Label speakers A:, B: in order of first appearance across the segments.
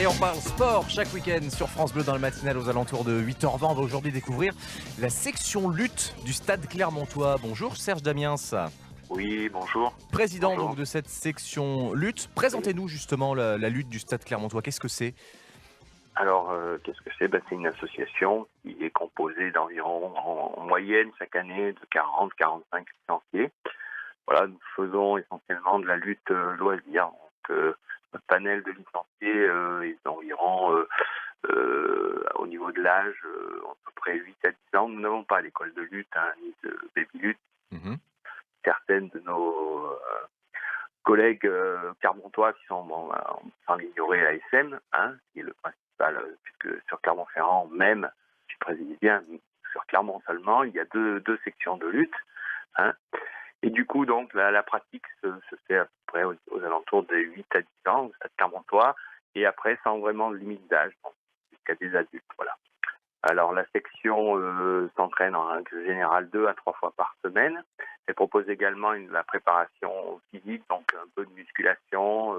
A: Et on parle sport chaque week-end sur France Bleu dans le matinal aux alentours de 8h20. On va aujourd'hui découvrir la section lutte du Stade Clermontois. Bonjour Serge Damiens,
B: Oui, bonjour.
A: président
B: Bonjour.
A: donc de cette section lutte. Présentez-nous justement la lutte du Stade Clermontois. Qu'est-ce que c'est?
B: Alors, qu'est-ce que c'est? C'est une association qui est composée d'environ, en moyenne, chaque année, de 40-45 licenciés. Voilà, nous faisons essentiellement de la lutte loisir. Donc, notre panel de licenciés est d'environ, au niveau de l'âge, à peu près 8 à 10 ans. Nous n'avons pas d'école de lutte, ni de baby-lutte.
A: Mhm.
B: Certaines de nos collègues clermontois qui sont, sans l'ignorer, à SM, qui est le principal, puisque sur Clermont-Ferrand même, tu précises bien, sur Clermont seulement, il y a deux sections de lutte. hein. Et du coup, donc, la pratique se fait à peu près aux alentours de 8 à 10 ans, au stade clermontois, et après, sans vraiment de limite d'âge, donc, jusqu'à des adultes, voilà. Alors, la section s'entraîne en règle générale 2 à 3 fois par semaine. Elle propose également la préparation physique, donc un peu de musculation,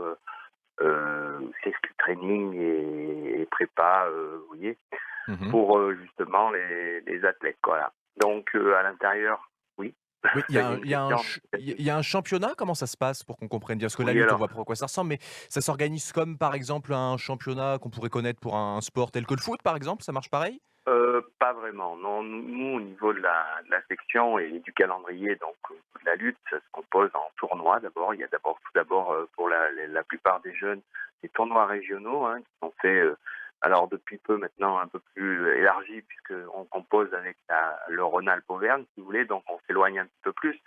B: safety training et prépa, vous voyez,
A: Mhm.
B: pour justement les athlètes. Voilà. Donc, à l'intérieur, oui,
A: Oui,
B: vous aviez une question.
A: il y a un championnat. Comment ça se passe pour qu'on comprenne bien? Parce que la
B: Oui,
A: lutte, on
B: alors,
A: voit pas à quoi ça ressemble, mais ça s'organise comme par exemple un championnat qu'on pourrait connaître pour un sport tel que le foot, par exemple. Ça marche pareil?
B: pas vraiment. Non, nous, au niveau de la section et du calendrier, donc de la lutte, ça se compose en tournois d'abord. Il y a tout d'abord pour la plupart des jeunes des tournois régionaux qui sont faits. Alors depuis peu maintenant un peu plus élargis puisqu'on compose avec le Rhône-Alpes-Auvergne, si vous voulez, donc on s'éloigne un petit peu plus.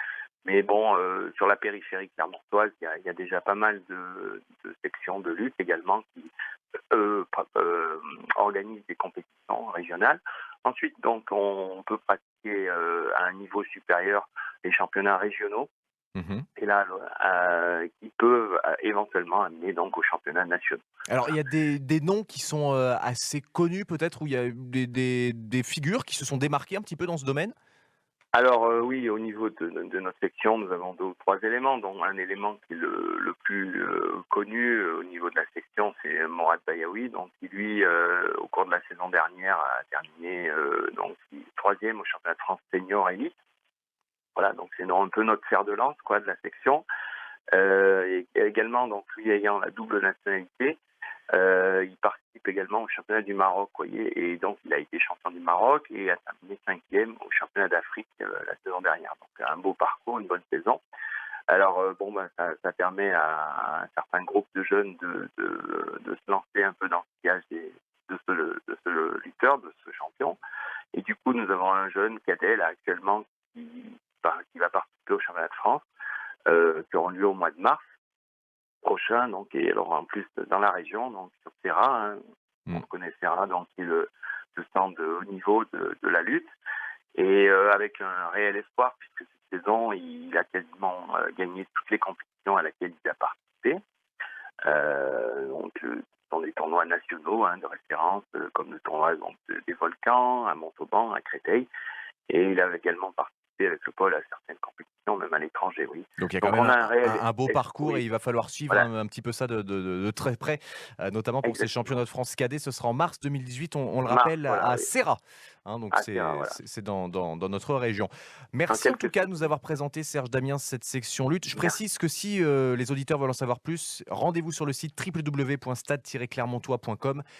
B: Mais bon, sur la périphérie clermontoise, il y a déjà pas mal de sections de lutte également qui organise des compétitions régionales. Ensuite, donc, on peut pratiquer à un niveau supérieur les championnats régionaux.
A: Mhm.
B: Et là, qui peuvent éventuellement amener donc aux championnats nationaux.
A: Alors, il
B: Voilà.
A: y a des noms qui sont, assez connus peut-être, où il y a eu des figures qui se sont démarquées un petit peu dans ce domaine?
B: Alors oui, au niveau de notre section, nous avons 2 ou 3 éléments, dont un élément qui est le plus connu au niveau de la section, c'est Morad Bayaoui, donc qui lui, au cours de la saison dernière, a terminé donc 3e au championnat de France senior élite. Voilà, donc c'est un peu notre fer de lance quoi de la section. Et également, donc lui ayant la double nationalité, il participe également au championnat du Maroc, vous voyez, et donc il a été champion du Maroc et a terminé 5e au championnat d'Afrique la saison dernière. Donc un beau parcours, une bonne saison. Alors ça permet à un certain groupe de jeunes de se lancer un peu dans le sillage de ce lutteur, de ce champion. Et du coup, nous avons un jeune cadet là actuellement qui va participer au championnat de France, qui auront lieu au mois de mars prochain. Donc, et alors en plus dans la région, donc sur Serra, on
A: Mmh.
B: connaît Serra, donc qui est le stand de haut niveau de la lutte, et avec un réel espoir puisque cette saison il a quasiment gagné toutes les compétitions à laquelle il a participé. Ce sont des tournois nationaux de référence, comme le tournoi donc, des Volcans à Montauban, à Créteil. Et il a également participé avec le pôle à certaines compétitions, même à l'étranger, oui.
A: Donc il y a quand
B: Donc
A: même
B: on a un réel
A: un beau parcours et
B: oui,
A: il va falloir suivre
B: voilà,
A: un petit peu ça de très près, notamment pour ces championnats
B: exactement.
A: de France cadets. Ce sera en mars 2018, on le
B: Mars,
A: rappelle,
B: voilà,
A: à
B: oui.
A: Serra, donc
B: Ah, c'est rare, voilà.
A: c'est dans notre région.
B: En
A: Merci en tout
B: quelque
A: cas de
B: sorte,
A: nous
B: oui.
A: avoir présenté, Serge Damiens, cette section lutte. Je
B: Merci.
A: précise que si, les auditeurs veulent en savoir plus, rendez-vous sur le site www.stade-clermontois.com.